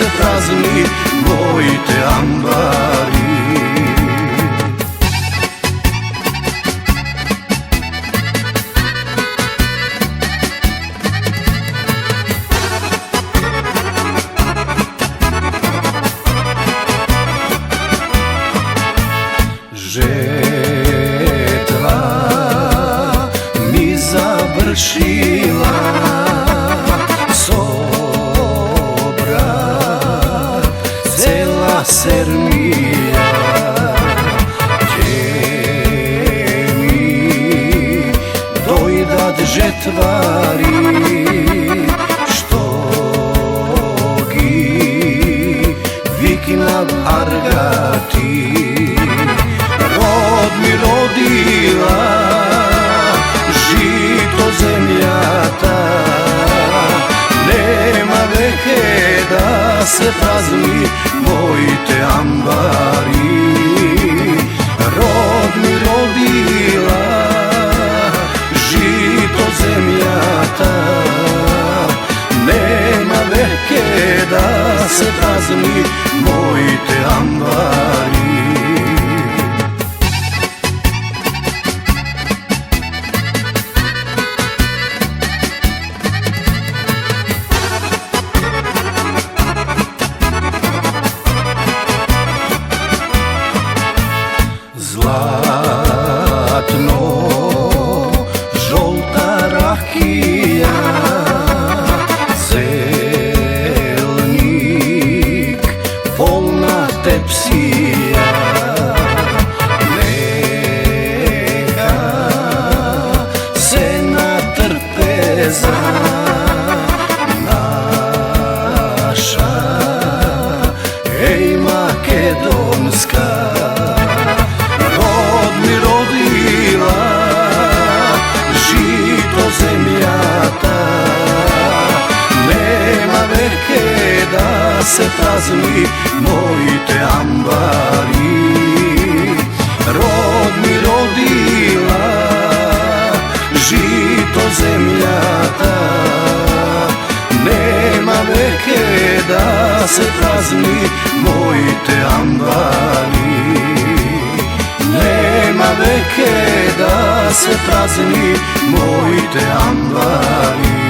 se prazni moji te ambari. Žetva mi završila, sobra cela Sernija, gdje mi dojdat žetvari, što gi viknav argati. Rod mi rodila, žito zemljata, nema veke da se prazni moji te ambari. Rod mi rodila, žito zemljata, nema veke da se prazni moji te ambari. Zlatno žolta rakija, zelnik polna tepsija, neka sena trpeza naša, ej makedonska. Rod mi rodila, žito zemljata, nema veke da se prazni moji te ambari. Rod mi rodila, žito zemljata, nema veke da se prazni moji te ambari. Nema veke da se prazni moji te ambari.